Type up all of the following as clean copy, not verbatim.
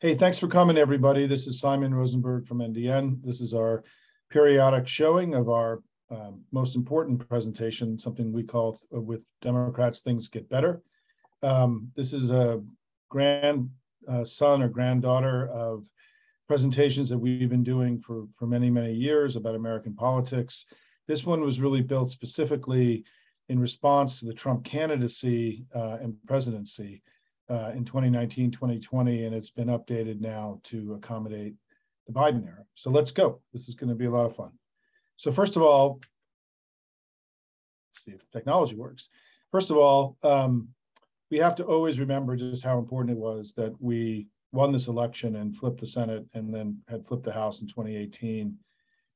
Hey, thanks for coming, everybody. This is Simon Rosenberg from NDN. This is our periodic showing of our most important presentation, something we call with Democrats, Things Get Better. This is a grandson or granddaughter of presentations that we've been doing for many, many years about American politics. This one was really built specifically in response to the Trump candidacy and presidency in 2019, 2020, and it's been updated now to accommodate the Biden era. So let's go. This is going to be a lot of fun. So first of all, let's see if technology works. First of all, we have to always remember just how important it was that we won this election and flipped the Senate and then had flipped the House in 2018.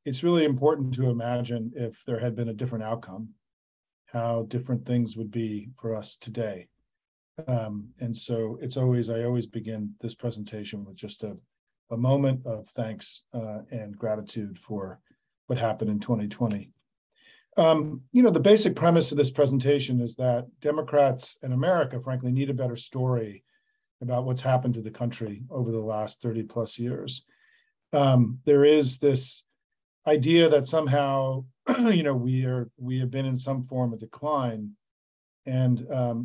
It's really important to imagine if there had been a different outcome, how different things would be for us today. And so I always begin this presentation with just a moment of thanks and gratitude for what happened in 2020. The basic premise of this presentation is that Democrats and America, frankly, need a better story about what's happened to the country over the last 30 plus years. There is this idea that somehow, we have been in some form of decline and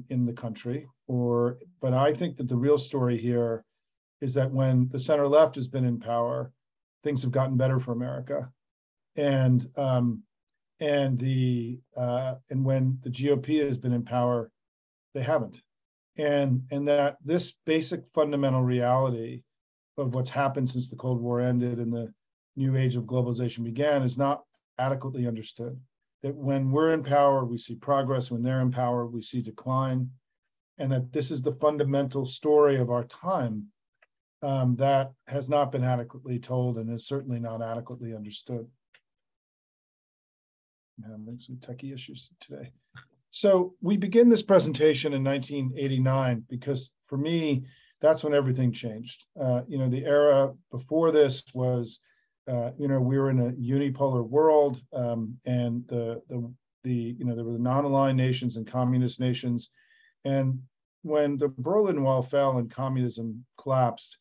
in the country, but I think that the real story here is that when the center left has been in power, things have gotten better for America, and when the GOP has been in power, they haven't, and that this basic fundamental reality of what's happened since the Cold War ended and the new age of globalization began is not adequately understood. That when we're in power, we see progress. When they're in power, we see decline. And that this is the fundamental story of our time that has not been adequately told and is certainly not adequately understood. I'm having some techie issues today. So we begin this presentation in 1989 because for me, that's when everything changed. The era before this was we were in a unipolar world, and there were the non-aligned nations and communist nations. And when the Berlin Wall fell and communism collapsed,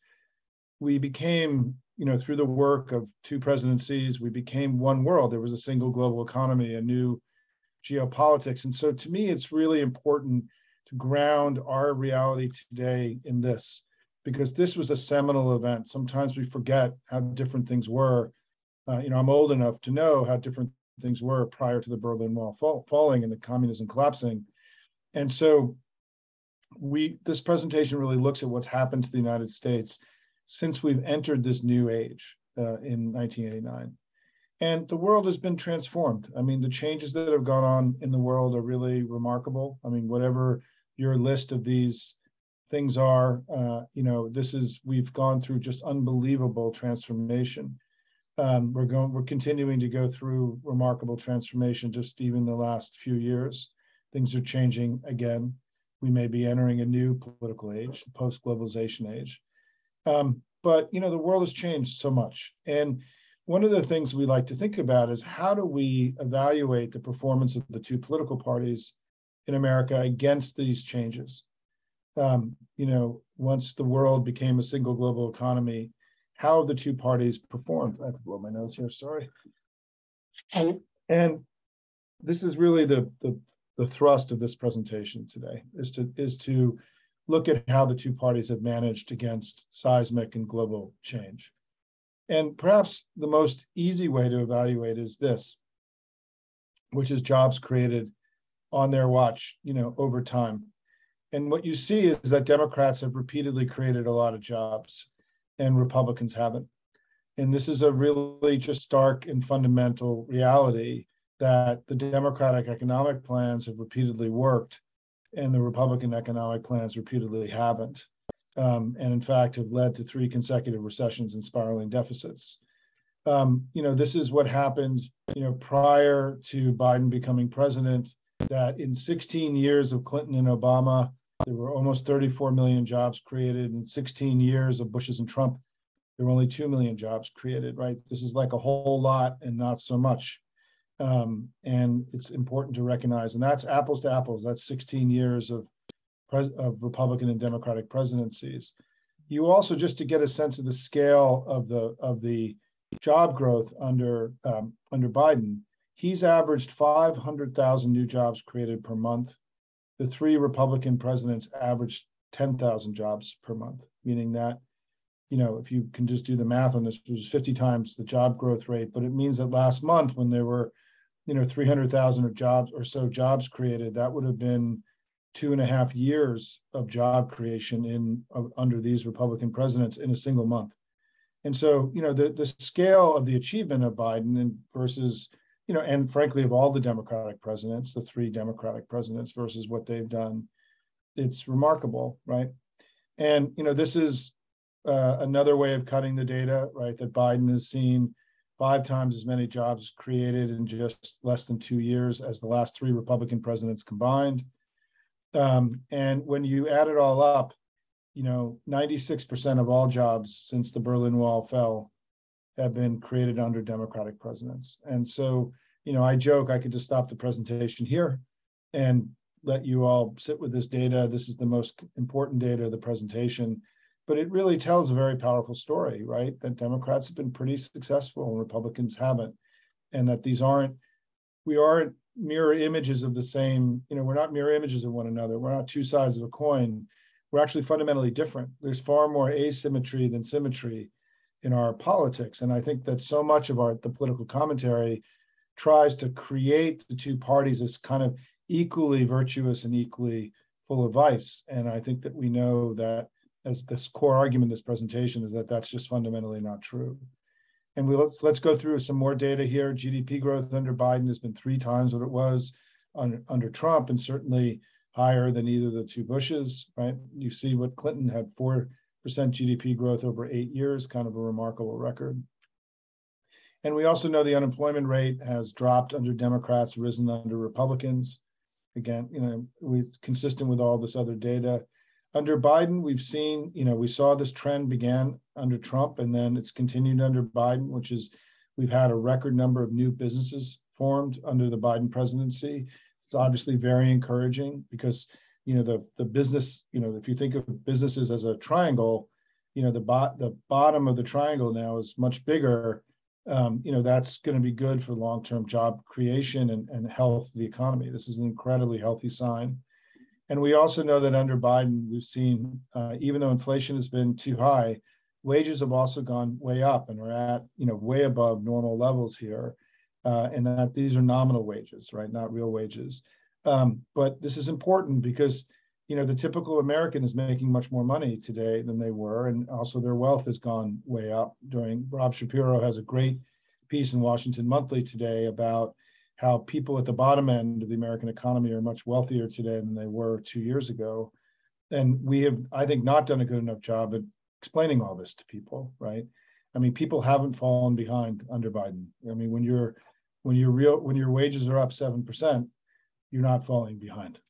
we became, through the work of two presidencies, we became one world. There was a single global economy, a new geopolitics. And so to me, it's really important to ground our reality today in this, because this was a seminal event. Sometimes we forget how different things were. I'm old enough to know how different things were prior to the Berlin Wall falling and the communism collapsing. And so this presentation really looks at what's happened to the United States since we've entered this new age in 1989. And the world has been transformed. I mean, the changes that have gone on in the world are really remarkable. I mean, whatever your list of these things are, we've gone through just unbelievable transformation. We're continuing to go through remarkable transformation just even the last few years. Things are changing again. We may be entering a new political age, post-globalization age. But the world has changed so much. And one of the things we like to think about is how do we evaluate the performance of the two political parties in America against these changes? Once the world became a single global economy, how have the two parties performed? I have to blow my nose here, sorry. And this is really the thrust of this presentation today, is to look at how the two parties have managed against seismic and global change. And perhaps the most easy way to evaluate is this, which is jobs created on their watch, over time. And what you see is that Democrats have repeatedly created a lot of jobs and Republicans haven't. And this is a really just stark and fundamental reality that the Democratic economic plans have repeatedly worked and the Republican economic plans repeatedly haven't. And in fact, have led to 3 consecutive recessions and spiraling deficits. This is what happened, prior to Biden becoming president, that in 16 years of Clinton and Obama, there were almost 34 million jobs created. In 16 years of Bush's and Trump, there were only 2 million jobs created, right? This is like a whole lot and not so much. And it's important to recognize, and that's apples to apples. That's 16 years of Republican and Democratic presidencies. you also, just to get a sense of the scale of the job growth under Biden, he's averaged 500,000 new jobs created per month. The three Republican presidents averaged 10,000 jobs per month, meaning that, if you can just do the math on this, it was 50 times the job growth rate. But it means that last month, when there were, 300,000 jobs created, that would have been 2.5 years of job creation under these Republican presidents in a single month. And so, the scale of the achievement of Biden versus, and frankly, of all the Democratic presidents, the three Democratic presidents versus what they've done, it's remarkable, right? And, this is another way of cutting the data, right? That Biden has seen 5 times as many jobs created in just less than 2 years as the last 3 Republican presidents combined. And when you add it all up, 96% of all jobs since the Berlin Wall fell have been created under Democratic presidents. And so, I joke I could just stop the presentation here and let you all sit with this data. This is the most important data of the presentation, but it really tells a very powerful story, right? That Democrats have been pretty successful and Republicans haven't, and that we aren't mirror images of the same, we're not mirror images of one another. We're not two sides of a coin. We're actually fundamentally different. There's far more asymmetry than symmetry in our politics. And I think that so much of the political commentary tries to create the two parties as kind of equally virtuous and equally full of vice. And I think that we know that, as this core argument in this presentation, is that that's just fundamentally not true. And let's go through some more data here. GDP growth under Biden has been 3 times what it was under Trump, and certainly higher than either of the 2 Bushes, right? You see what Clinton had 4% GDP growth over 8 years, kind of a remarkable record. And we also know the unemployment rate has dropped under Democrats, risen under Republicans. Again, consistent with all this other data. Under Biden, we've seen, we saw this trend began under Trump, and then it's continued under Biden, which is we've had a record number of new businesses formed under the Biden presidency. It's obviously very encouraging because, the business, if you think of businesses as a triangle, the bottom of the triangle now is much bigger. That's going to be good for long-term job creation and health of the economy. This is an incredibly healthy sign. And we also know that under Biden, we've seen, even though inflation has been too high, wages have also gone way up and are at, way above normal levels here. And that these are nominal wages, right? Not real wages. But this is important because, the typical American is making much more money today than they were. And also their wealth has gone way up. Rob Shapiro has a great piece in Washington Monthly today about how people at the bottom end of the American economy are much wealthier today than they were 2 years ago. And we have, I think, not done a good enough job at explaining all this to people, right? I mean, people haven't fallen behind under Biden. I mean, when your wages are up 7%, you're not falling behind.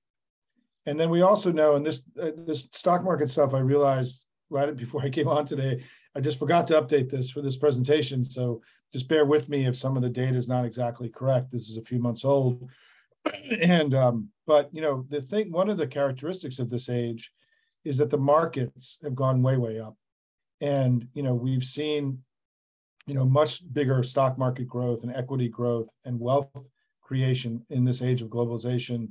And then we also know, and this stock market stuff, I realized right before I came on today, I just forgot to update this for this presentation. So just bear with me if some of the data is not exactly correct. This is a few months old. And, but, one of the characteristics of this age is that the markets have gone way, way up. And, we've seen, much bigger stock market growth and equity growth and wealth creation in this age of globalization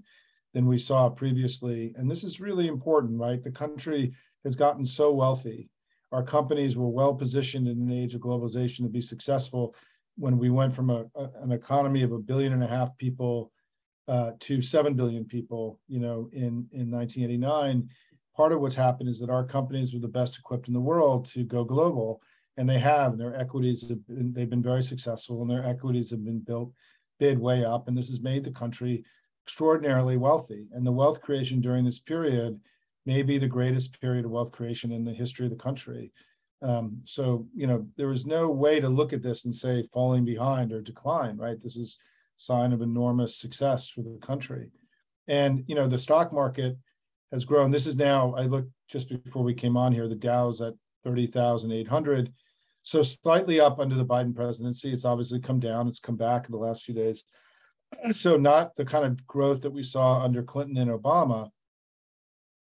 than we saw previously. And this is really important, right? The country has gotten so wealthy. Our companies were well positioned in an age of globalization to be successful when we went from an economy of 1.5 billion people to 7 billion people, in 1989. Part of what's happened is that our companies were the best equipped in the world to go global, and they have. And their equities they've been very successful, and their equities have been bid way up, and this has made the country extraordinarily wealthy. And the wealth creation during this period may be the greatest period of wealth creation in the history of the country. So, there is no way to look at this and say falling behind or decline, right? This is a sign of enormous success for the country. And, the stock market has grown. This is now, I looked just before we came on here, the Dow's at 30,800. So slightly up under the Biden presidency. It's obviously come down. It's come back in the last few days. So not the kind of growth that we saw under Clinton and Obama.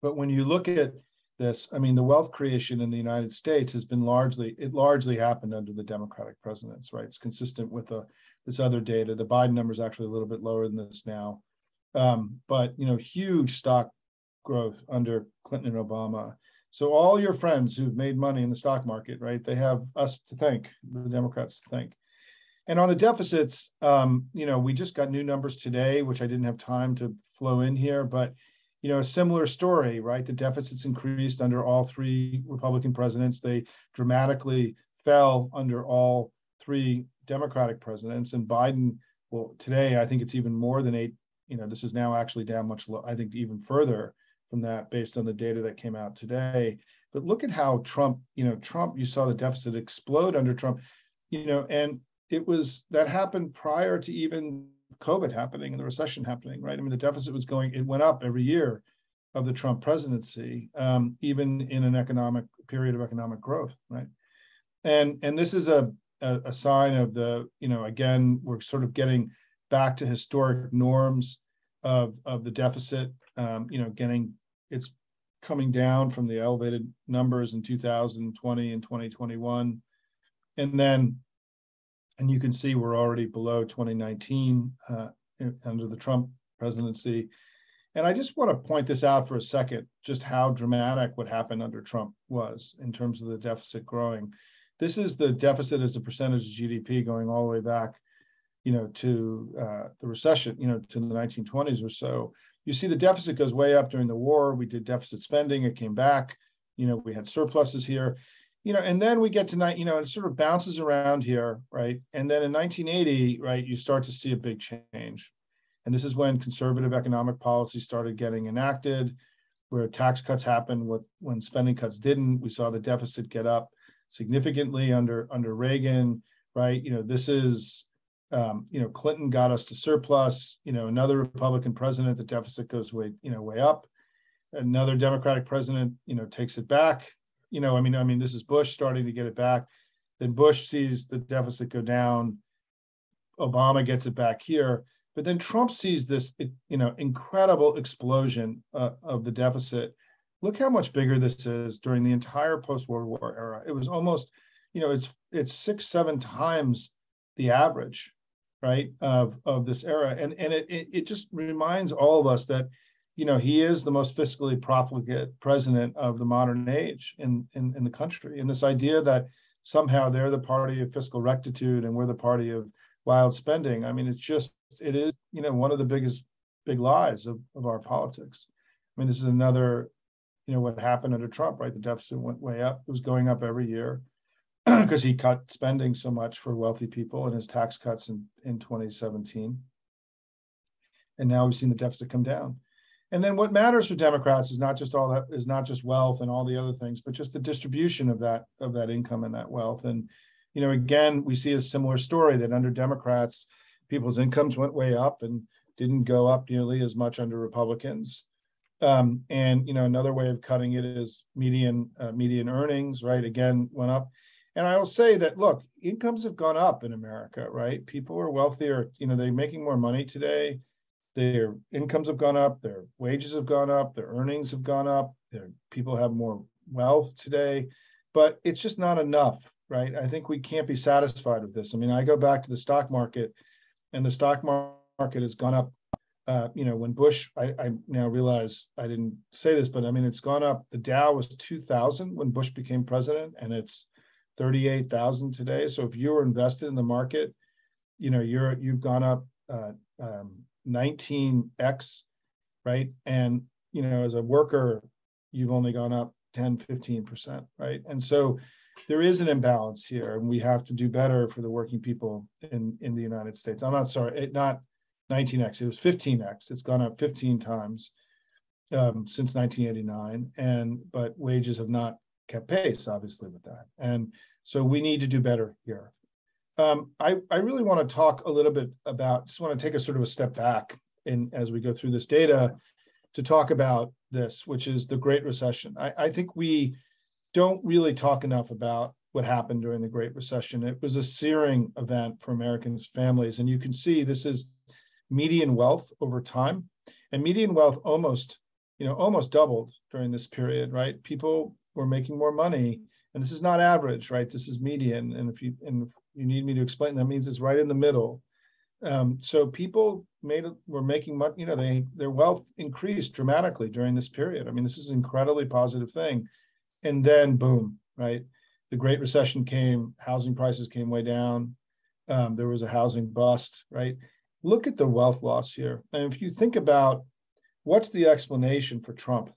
But when you look at this. I mean, the wealth creation in the United States has been largely happened under the Democratic presidents, right? It's consistent with this other data. The Biden number is actually a little bit lower than this now. But, huge stock growth under Clinton and Obama. So all your friends who've made money in the stock market, right, they have us to thank, the Democrats to thank. And on the deficits, we just got new numbers today, which I didn't have time to flow in here, but a similar story, right? The deficits increased under all three Republican presidents. They dramatically fell under all three Democratic presidents. And Biden, well, today, I think it's even more than 8. This is now actually down much low, I think even further from that based on the data that came out today. But look at how Trump, you saw the deficit explode under Trump, and that happened prior to even COVID happening and the recession happening, right? I mean, the deficit it went up every year of the Trump presidency, even in an period of economic growth, right? And this is a sign of again, we're sort of getting back to historic norms of the deficit, it's coming down from the elevated numbers in 2020 and 2021. And you can see we're already below 2019 under the Trump presidency. And I just want to point this out for a second, just how dramatic what happened under Trump was in terms of the deficit growing. This is the deficit as a percentage of GDP going all the way back, to the recession, to the 1920s or so. You see the deficit goes way up during the war. We did deficit spending. It came back. We had surpluses here. And then we get to it sort of bounces around here, right? And then in 1980, right, you start to see a big change. And this is when conservative economic policy started getting enacted, where tax cuts happened when spending cuts didn't. We saw the deficit get up significantly under Reagan, right? This is, Clinton got us to surplus. Another Republican president, the deficit goes way up. Another Democratic president, takes it back. This is Bush starting to get it back. Then Bush sees the deficit go down. Obama gets it back here. But then Trump sees this, incredible explosion of the deficit. Look how much bigger this is during the entire post-World War era. It was almost, it's 6-7 times the average, right, of this era. And it just reminds all of us that he is the most fiscally profligate president of the modern age in the country. And this idea that somehow they're the party of fiscal rectitude and we're the party of wild spending. I mean, it is, one of the big lies of our politics. I mean, this is another, what happened under Trump, right? The deficit went way up. It was going up every year because he cut spending so much for wealthy people in his tax cuts in 2017. And now we've seen the deficit come down. And then what matters for Democrats is not just wealth and all the other things, but just the distribution of that income and that wealth. And, again, we see a similar story that under Democrats, people's incomes went way up and didn't go up nearly as much under Republicans. And, another way of cutting it is median earnings, right? Again, went up. And I will say that, look, incomes have gone up in America, right? People are wealthier, they're making more money today. Their incomes have gone up, their wages have gone up, their earnings have gone up, people have more wealth today, but it's just not enough, right? I think we can't be satisfied with this. I mean, I go back to the stock market, and the stock market has gone up. When Bush, I now realize I didn't say this, but I mean, it's gone up. The Dow was 2,000 when Bush became president, and it's 38,000 today. So if you were invested in the market, you've gone up 19x, right? And, as a worker, you've only gone up 10, 15%, right? And so there is an imbalance here, and we have to do better for the working people in the United States. I'm not sorry, not 19x, it was 15x. It's gone up 15 times since 1989, but wages have not kept pace, obviously, with that. And so we need to do better here. I really want to talk a little bit just want to take a sort of a step back as we go through this data to talk about this, which is the Great Recession. I think we don't really talk enough about what happened during the Great Recession. It was a searing event for American families. And you can see this is median wealth over time. And median wealth almost almost doubled during this period, right? People were making more money, and this is not average, right? This is median, and if you need me to explain, that means it's right in the middle. So people were making money, their wealth increased dramatically during this period. I mean, this is an incredibly positive thing. And then boom, right? The Great Recession came, housing prices came way down. There was a housing bust, right? Look at the wealth loss here. And if you think about what's the explanation for Trump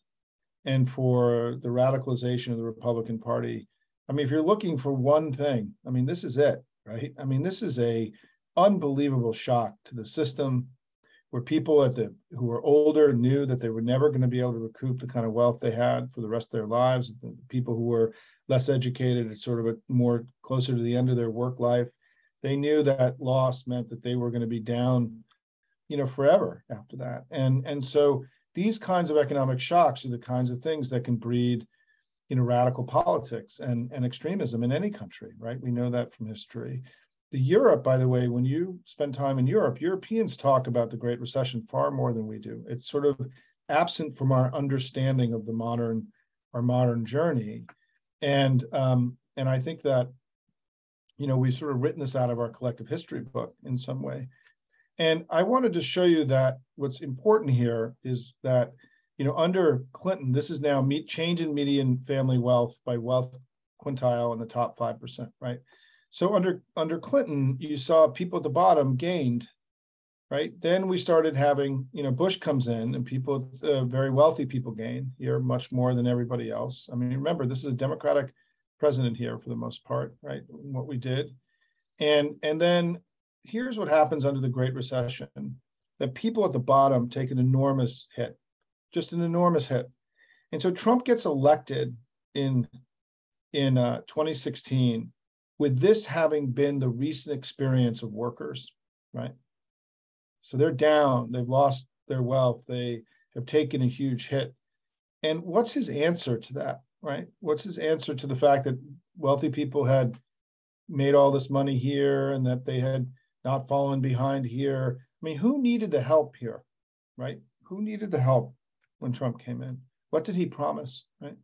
and for the radicalization of the Republican Party, I mean, if you're looking for one thing, I mean, this is it, right? I mean, this is a unbelievable shock to the system, where people who were older knew that they were never going to be able to recoup the kind of wealth they had for the rest of their lives. The people who were less educated, it's sort of more closer to the end of their work life, they knew that loss meant that they were going to be down, forever after that. And so these kinds of economic shocks are the kinds of things that can breed, radical politics and extremism in any country, right? We know that from history. Europe, by the way, when you spend time in Europe, Europeans talk about the Great Recession far more than we do. It's sort of absent from our understanding of our modern journey. And I think that, we've sort of written this out of our collective history book in some way. And I wanted to show you that what's important here is that, under Clinton, this is now change in median family wealth by wealth quintile in the top 5%, right? So under Clinton, you saw people at the bottom gained, right? Then we started having, Bush comes in and people, very wealthy people gain here much more than everybody else. I mean, remember, this is a Democratic president here for the most part, right? What we did. And then here's what happens under the Great Recession, that people at the bottom take an enormous hit, just an enormous hit. And so Trump gets elected in 2016, with this having been the recent experience of workers, right? So they're down, they've lost their wealth, they have taken a huge hit. And what's his answer to that, right? What's his answer to the fact that wealthy people had made all this money here and that they had not fallen behind here? I mean, who needed the help here, right? Who needed the help when Trump came in? What did he promise, right?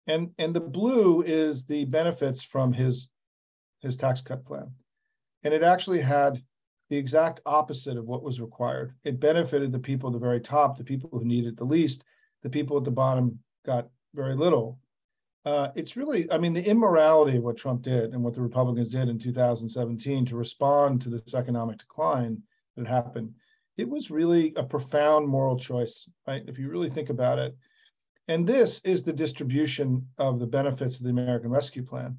And the blue is the benefits from his tax cut plan. And it actually had the exact opposite of what was required. It benefited the people at the very top, the people who needed the least. The people at the bottom got very little. It's really, I mean, the immorality of what Trump did and what the Republicans did in 2017 to respond to this economic decline that happened, it was really a profound moral choice, right? If you really think about it. And this is the distribution of the benefits of the American Rescue Plan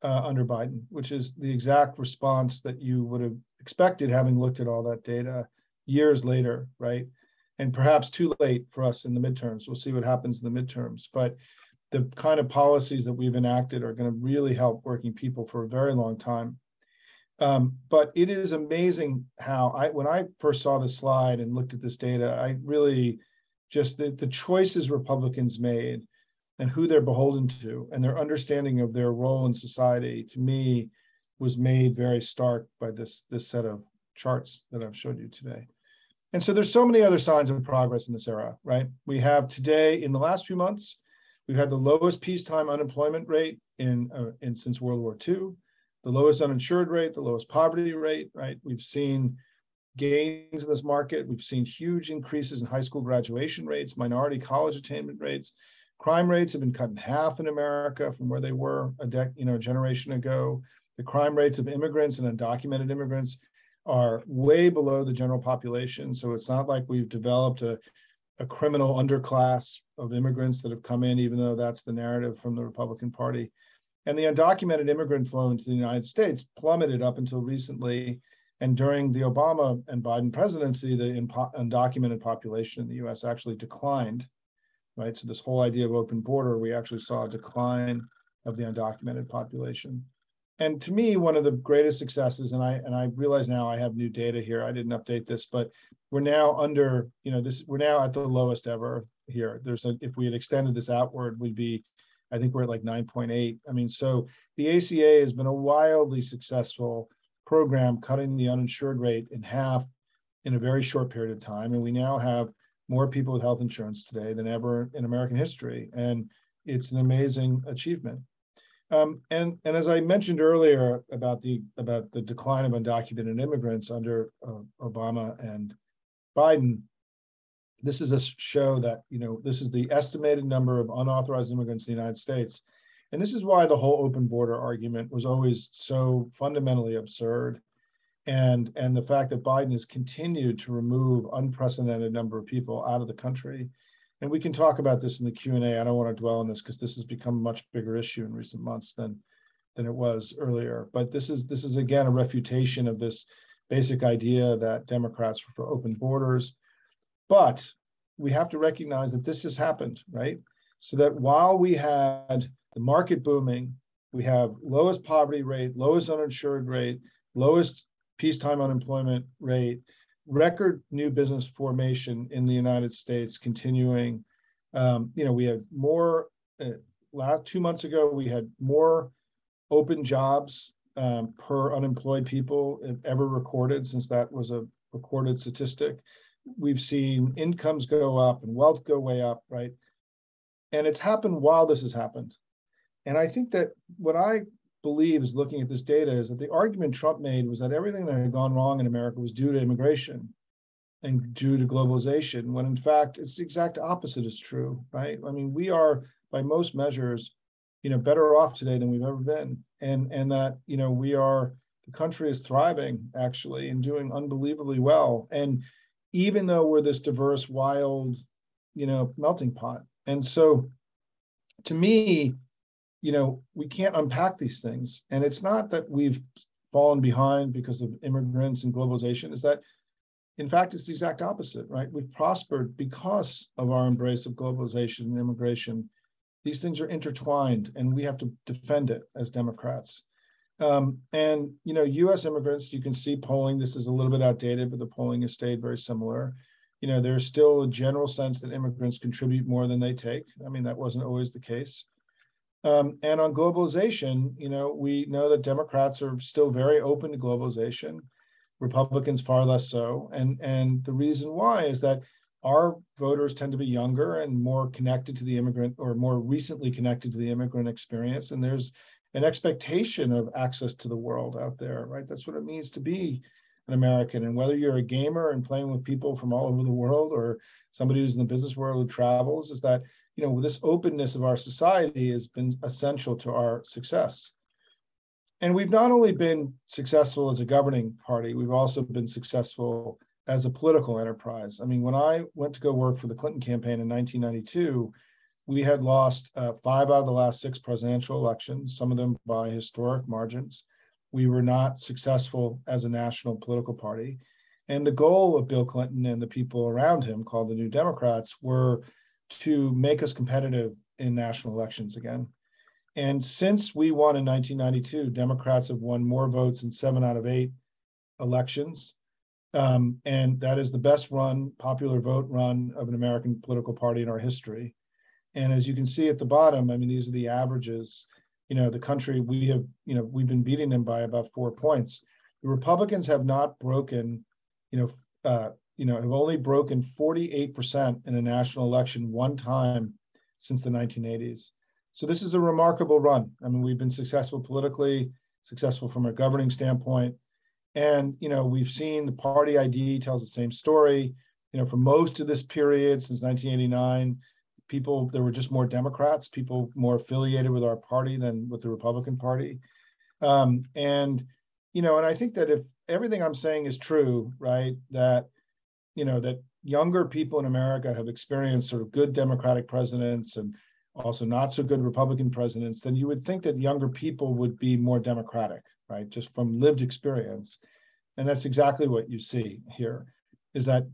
under Biden, which is the exact response that you would have expected having looked at all that data years later, right? And perhaps too late for us in the midterms. We'll see what happens in the midterms. But the kind of policies that we've enacted are going to really help working people for a very long time. But it is amazing how when I first saw the slide and looked at this data, I really just the choices Republicans made and who they're beholden to and their understanding of their role in society, to me, was made very stark by this set of charts that I've showed you today. And so there's so many other signs of progress in this era, right? We have today, in the last few months, we've had the lowest peacetime unemployment rate in since World War II, the lowest uninsured rate, the lowest poverty rate, right? We've seen gains in this market. We've seen huge increases in high school graduation rates, minority college attainment rates. Crime rates have been cut in half in America from where they were a generation ago. The crime rates of immigrants and undocumented immigrants are way below the general population. So it's not like we've developed a criminal underclass of immigrants that have come in, even though that's the narrative from the Republican Party. And the undocumented immigrant flow into the United States plummeted up until recently. And during the Obama and Biden presidency, the undocumented population in the US actually declined, right? So this whole idea of open border, we actually saw a decline of the undocumented population. And to me, one of the greatest successes, and I realize now I have new data here, I didn't update this, but we're now under, we're now at the lowest ever here. If we had extended this outward, we'd be, I think we're at like 9.8. I mean, so the ACA has been a wildly successful program, cutting the uninsured rate in half in a very short period of time. And we now have more people with health insurance today than ever in American history. And it's an amazing achievement. And as I mentioned earlier about the decline of undocumented immigrants under Obama and Biden, this is a show that, this is the estimated number of unauthorized immigrants in the United States. And this is why the whole open border argument was always so fundamentally absurd. And the fact that Biden has continued to remove unprecedented number of people out of the country. And we can talk about this in the Q&A. I don't want to dwell on this because this has become a much bigger issue in recent months than it was earlier. But this is again a refutation of this basic idea that Democrats were for open borders. But we have to recognize that this has happened, right? So that while we had the market booming, we have lowest poverty rate, lowest uninsured rate, lowest peacetime unemployment rate, record new business formation in the United States continuing. We had more, 2 months ago, we had more open jobs per unemployed people ever recorded, since that was a recorded statistic. We've seen incomes go up and wealth go way up, right? And it's happened while this has happened. And I think that what I believe is looking at this data is that the argument Trump made was that everything that had gone wrong in America was due to immigration and due to globalization, when in fact, it's the exact opposite is true, right? I mean, we are, by most measures, better off today than we've ever been. And that, the country is thriving actually and doing unbelievably well. And even though we're this diverse, wild, melting pot. And so to me, we can't unpack these things. And it's not that we've fallen behind because of immigrants and globalization, is that, in fact, it's the exact opposite, right? We've prospered because of our embrace of globalization and immigration. These things are intertwined, and we have to defend it as Democrats. U.S. immigrants, you can see polling, this is a little bit outdated, but the polling has stayed very similar. There's still a general sense that immigrants contribute more than they take. I mean, that wasn't always the case. And on globalization, we know that Democrats are still very open to globalization, Republicans far less so. And the reason why is that our voters tend to be younger and more connected to the immigrant, or more recently connected to the immigrant experience. And there's an expectation of access to the world out there, right? That's what it means to be an American. And whether you're a gamer and playing with people from all over the world, or somebody who's in the business world who travels, is that, this openness of our society has been essential to our success. And we've not only been successful as a governing party, we've also been successful as a political enterprise. I mean, when I went to go work for the Clinton campaign in 1992, we had lost 5 out of the last 6 presidential elections, some of them by historic margins. We were not successful as a national political party. And the goal of Bill Clinton and the people around him, called the New Democrats, were to make us competitive in national elections again. And since we won in 1992, Democrats have won more votes in 7 out of 8 elections. And that is the best run, popular vote run of an American political party in our history. And as you can see at the bottom, I mean, these are the averages. The country, we have, we've been beating them by about 4 points. The Republicans have not broken, have only broken 48% in a national election one time since the 1980s. So this is a remarkable run. I mean, we've been successful politically, successful from a governing standpoint. And, we've seen the party ID tells the same story. For most of this period, since 1989, there were just more Democrats, people more affiliated with our party than with the Republican Party. And I think that if everything I'm saying is true, right, that younger people in America have experienced sort of good Democratic presidents and also not so good Republican presidents, then you would think that younger people would be more Democratic, right, just from lived experience. And that's exactly what you see here, is that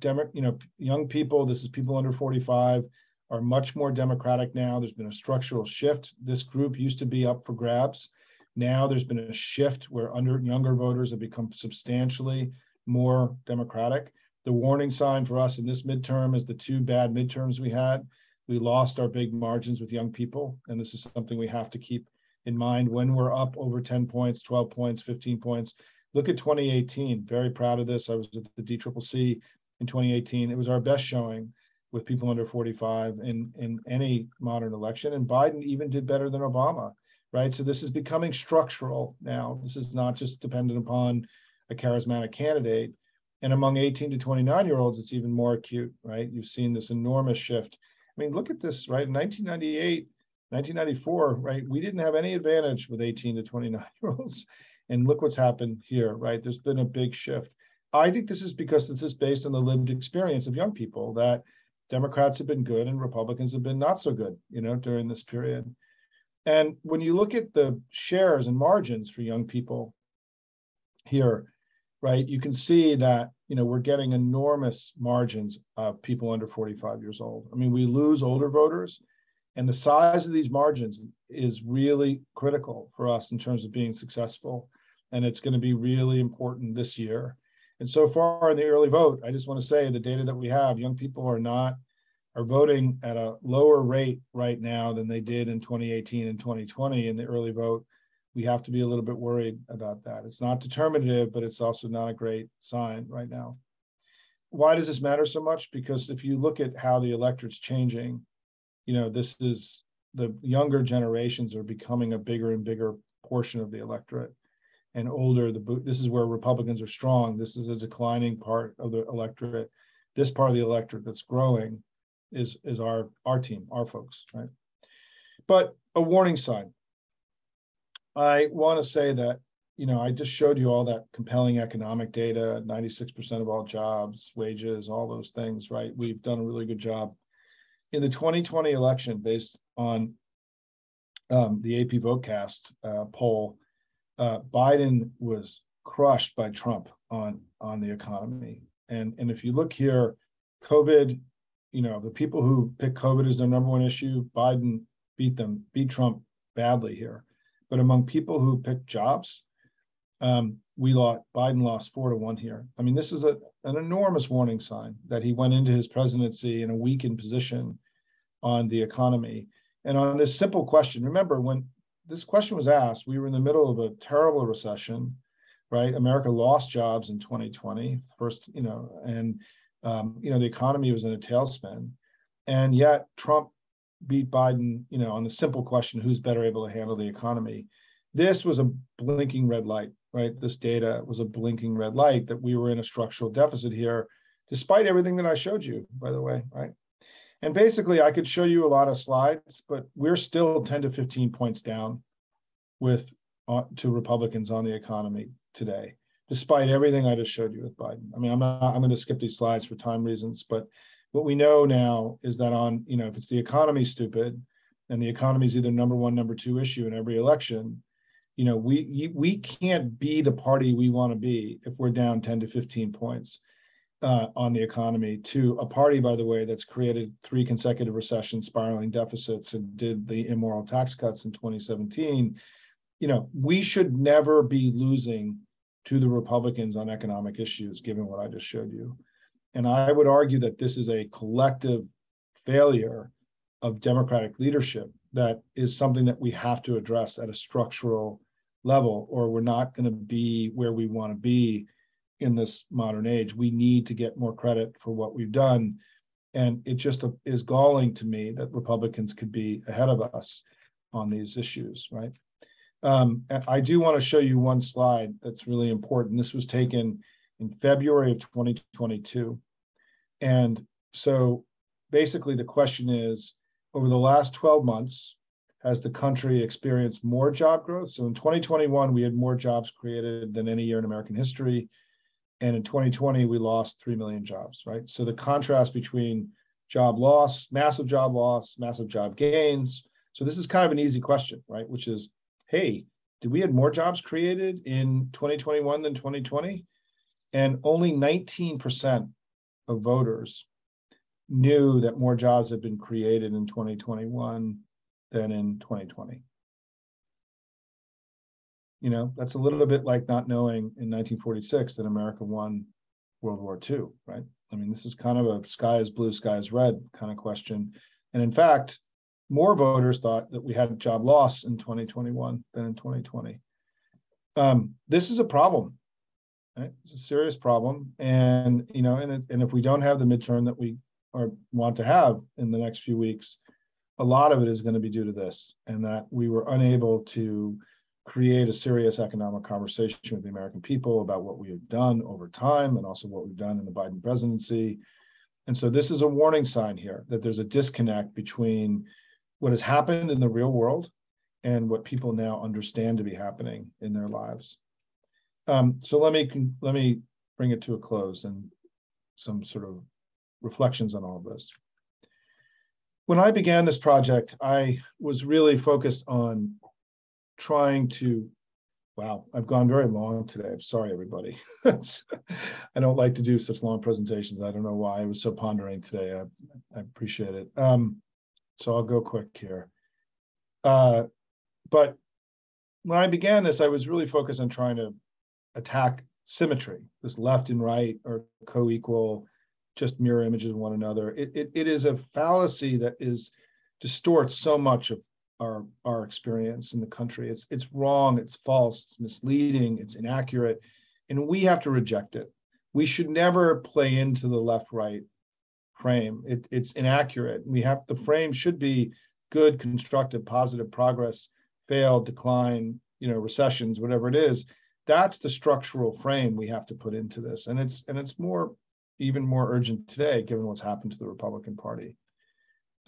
young people, this is people under 45, are much more Democratic now. There's been a structural shift. This group used to be up for grabs. Now there's been a shift where younger voters have become substantially more Democratic. The warning sign for us in this midterm is the 2 bad midterms we had. We lost our big margins with young people. And this is something we have to keep in mind when we're up over 10 points, 12 points, 15 points. Look at 2018, very proud of this. I was at the DCCC in 2018. It was our best showing. with people under 45 in any modern election. And Biden even did better than Obama, right? So this is becoming structural now. This is not just dependent upon a charismatic candidate. And among 18 to 29-year-olds, it's even more acute, right? You've seen this enormous shift. I mean, look at this, right? In 1998, 1994, right? We didn't have any advantage with 18 to 29-year-olds. And look what's happened here, right? There's been a big shift. I think this is because this is based on the lived experience of young people, that Democrats have been good and Republicans have been not so good, during this period. And when you look at the shares and margins for young people here, right, you can see that, we're getting enormous margins of people under 45 years old. I mean, we lose older voters, and the size of these margins is really critical for us in terms of being successful. And it's going to be really important this year. And so far in the early vote, I just want to say the data that we have, young people are voting at a lower rate right now than they did in 2018 and 2020 in the early vote. We have to be a little bit worried about that. It's not determinative, but it's also not a great sign right now. Why does this matter so much? Because if you look at how the electorate's changing, this is the younger generations are becoming a bigger and bigger portion of the electorate. And older, this is where Republicans are strong. This is a declining part of the electorate. This part of the electorate that's growing is our team, our folks, right? But a warning sign. I want to say that, I just showed you all that compelling economic data, 96% of all jobs, wages, all those things, right? We've done a really good job. In the 2020 election, based on the AP Votecast poll, Biden was crushed by Trump on the economy. And if you look here, COVID, the people who pick COVID as their number one issue, Biden beat Trump badly here. But among people who picked jobs, Biden lost 4-1 here. I mean, this is an enormous warning sign that he went into his presidency in a weakened position on the economy. And on this simple question, remember when this question was asked, we were in the middle of a terrible recession, right? America lost jobs in 2020, first, and the economy was in a tailspin. And yet Trump beat Biden, on the simple question, who's better able to handle the economy? This was a blinking red light, right? This data was a blinking red light that we were in a structural deficit here, despite everything that I showed you, by the way, right? And basically, I could show you a lot of slides, but we're still 10 to 15 points down to Republicans on the economy today, despite everything I just showed you with Biden. I mean, I'm going to skip these slides for time reasons, but what we know now is that if it's the economy stupid, and the economy is either number one, number two issue in every election, we can't be the party we want to be if we're down 10 to 15 points on the economy to a party, by the way, that's created 3 consecutive recessions, spiraling deficits, and did the immoral tax cuts in 2017. We should never be losing to the Republicans on economic issues, given what I just showed you. And I would argue that this is a collective failure of Democratic leadership that is something that we have to address at a structural level, or we're not going to be where we want to be in this modern age. We need to get more credit for what we've done. And it just is galling to me that Republicans could be ahead of us on these issues, right? I do want to show you one slide that's really important. This was taken in February of 2022. And so basically the question is, over the last 12 months, has the country experienced more job growth? So in 2021, we had more jobs created than any year in American history. And in 2020, we lost 3 million jobs, right? So the contrast between job loss, massive job gains. So this is kind of an easy question, right? Which is, hey, did we have more jobs created in 2021 than 2020? And only 19% of voters knew that more jobs had been created in 2021 than in 2020. That's a little bit like not knowing in 1946 that America won World War II, right? I mean, this is kind of a sky is blue, sky is red kind of question. And in fact, more voters thought that we had job loss in 2021 than in 2020. This is a problem, right? It's a serious problem. And, and if we don't have the midterm that we or want to have in the next few weeks, a lot of it is going to be due to this, and that we were unable to create a serious economic conversation with the American people about what we have done over time and also what we've done in the Biden presidency. And so this is a warning sign here that there's a disconnect between what has happened in the real world and what people now understand to be happening in their lives. So let me bring it to a close and some sort of reflections on all of this. When I began this project, I was really focused on trying to, wow, I've gone very long today. I'm sorry, everybody. I don't like to do such long presentations. I don't know why I was so pondering today. I appreciate it. So I'll go quick here. But when I began this, I was really focused on trying to attack symmetry. This left and right are co-equal, just mirror images of one another. It is a fallacy that distorts so much of our experience in the country. It's wrong, it's false, it's misleading, it's inaccurate, and we have to reject it. We should never play into the left-right frame. It's inaccurate. The frame should be good, constructive, positive progress, failed, decline, recessions, whatever it is. That's the structural frame we have to put into this, and it's even more urgent today, given what's happened to the Republican Party.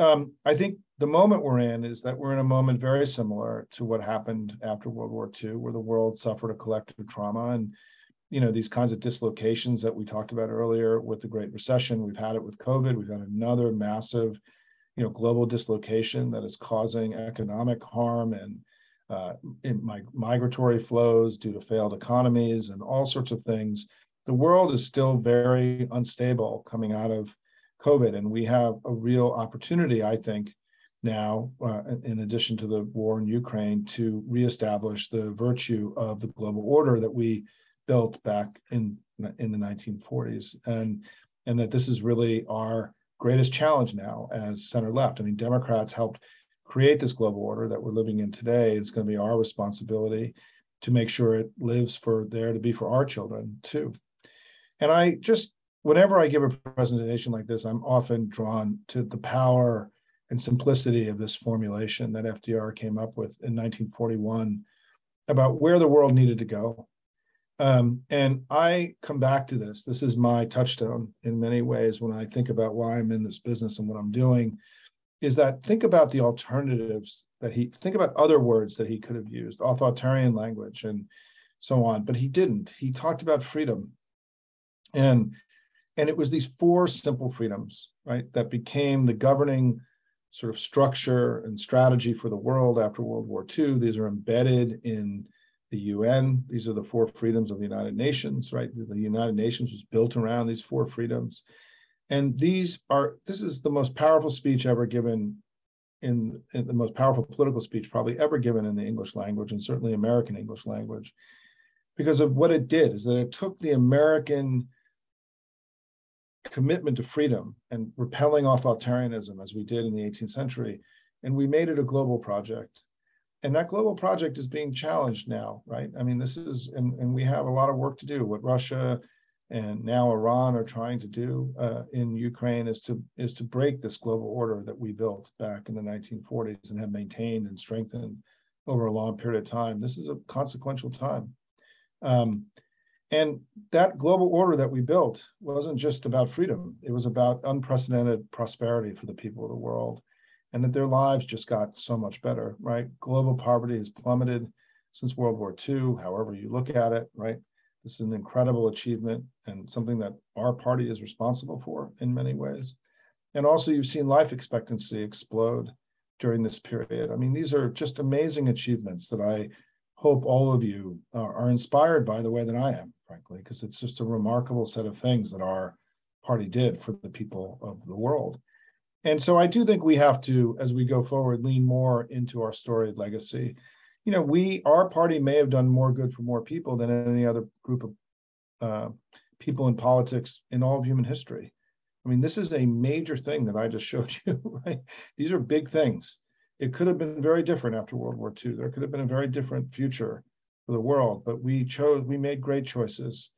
I think the moment we're in is that we're in a moment very similar to what happened after World War II, where the world suffered a collective trauma, and these kinds of dislocations that we talked about earlier with the Great Recession. We've had it with COVID. We've had another massive, global dislocation that is causing economic harm and migratory flows due to failed economies and all sorts of things. The world is still very unstable coming out of COVID, and we have a real opportunity, I think, now, in addition to the war in Ukraine, to reestablish the virtue of the global order that we built back in the 1940s, and that this is really our greatest challenge now as center left. I mean, Democrats helped create this global order that we're living in today. It's going to be our responsibility to make sure it lives for our children too. And whenever I give a presentation like this, I'm often drawn to the power and simplicity of this formulation that FDR came up with in 1941 about where the world needed to go. And I come back to this. This is my touchstone in many ways when I think about why I'm in this business and what I'm doing, is that think about the alternatives think about other words that he could have used, authoritarian language and so on, but he didn't. He talked about freedom. And it was these four simple freedoms, right, that became the governing sort of structure and strategy for the world after World War II. These are embedded in the UN. These are the four freedoms of the United Nations, right? The United Nations was built around these four freedoms. And this is the most powerful speech ever given in the most powerful political speech probably ever given in the English language, and certainly American English language, because of what it did is that it took the American commitment to freedom and repelling authoritarianism, as we did in the 18th century, and we made it a global project. And that global project is being challenged now, right? I mean, and we have a lot of work to do. What Russia and now Iran are trying to do in Ukraine is to break this global order that we built back in the 1940s and have maintained and strengthened over a long period of time. This is a consequential time. And that global order that we built wasn't just about freedom. It was about unprecedented prosperity for the people of the world, and that their lives just got so much better, right? Global poverty has plummeted since World War II, however you look at it, right? This is an incredible achievement and something that our party is responsible for in many ways. And also you've seen life expectancy explode during this period. I mean, these are just amazing achievements that I hope all of you are inspired by the way that I am, frankly, because it's just a remarkable set of things that our party did for the people of the world. And so I do think we have to, as we go forward, lean more into our storied legacy. You know, our party may have done more good for more people than any other group of people in politics in all of human history. I mean, this is a major thing that I just showed you, right? These are big things. It could have been very different after World War II. There could have been a very different future for the world, but we made great choices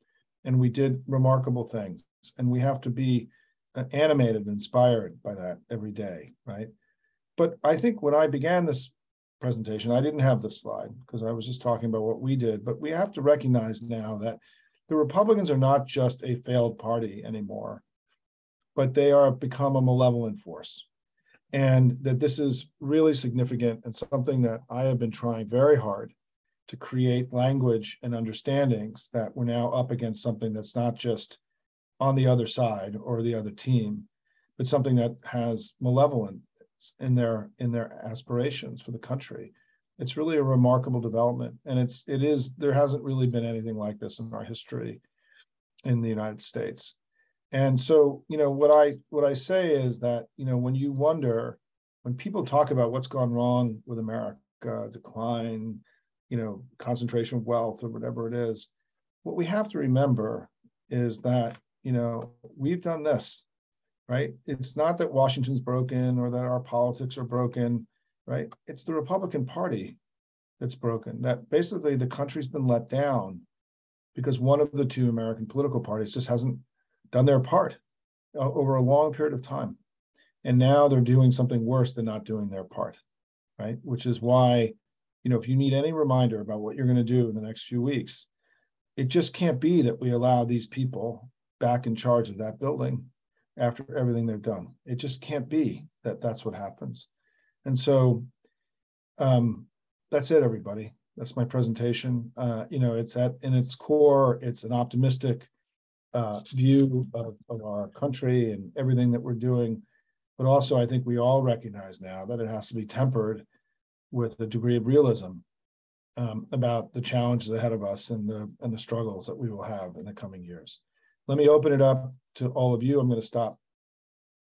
and we did remarkable things. And we have to be animated, inspired by that every day, right? But I think when I began this presentation, I didn't have this slide because I was just talking about what we did, but we have to recognize now that the Republicans are not just a failed party anymore, but they are become a malevolent force. And that this is really significant and something that I have been trying very hard to create language and understandings that we're now up against something that's not just on the other side or the other team, but something that has malevolence in their aspirations for the country. It's really a remarkable development, and there hasn't really been anything like this in our history in the United States. And so, what I say is that, when you wonder, when people talk about what's gone wrong with America, decline, concentration of wealth or whatever it is, what we have to remember is that, we've done this, right? It's not that Washington's broken or that our politics are broken, right? It's the Republican Party that's broken, that basically the country's been let down because one of the two American political parties just hasn't done their part over a long period of time. And now they're doing something worse than not doing their part, right? Which is why, if you need any reminder about what you're going to do in the next few weeks, it just can't be that we allow these people back in charge of that building after everything they've done. It just can't be that that's what happens. And so that's it, everybody. That's my presentation. It's in its core, it's an optimistic view of our country and everything that we're doing. But also, I think we all recognize now that it has to be tempered with a degree of realism about the challenges ahead of us and the struggles that we will have in the coming years. Let me open it up to all of you. I'm going to stop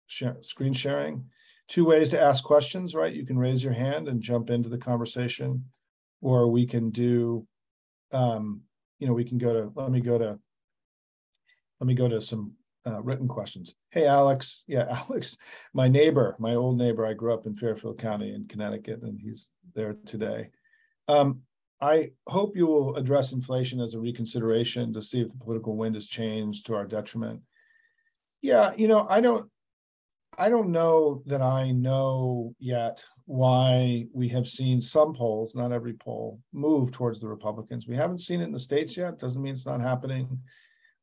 screen sharing. 2 ways to ask questions, right? You can raise your hand and jump into the conversation, or we can do, we can go to, let me go to some written questions. Hey, Alex. Yeah, Alex, my old neighbor, I grew up in Fairfield County in Connecticut, and he's there today. I hope you will address inflation as a reconsideration to see if the political wind has changed to our detriment. Yeah, I don't know that I know yet why we have seen some polls, not every poll, move towards the Republicans. We haven't seen it in the States yet. Doesn't mean it's not happening.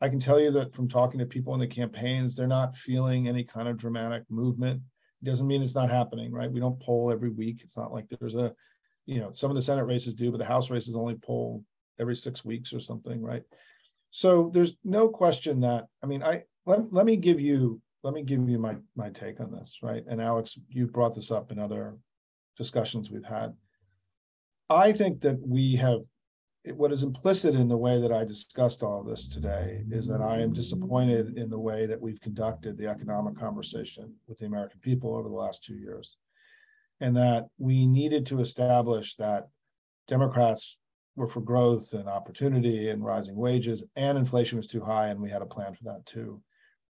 I can tell you that from talking to people in the campaigns, they're not feeling any kind of dramatic movement. It doesn't mean it's not happening, right? We don't poll every week. It's not like there's some of the Senate races do, but the House races only poll every 6 weeks or something, right? So there's no question that, let me give you my take on this, right? And Alex, you brought this up in other discussions we've had. I think that what is implicit in the way that I discussed all of this today is that I am disappointed in the way that we've conducted the economic conversation with the American people over the last 2 years. And that we needed to establish that Democrats were for growth and opportunity and rising wages, and inflation was too high, and we had a plan for that too.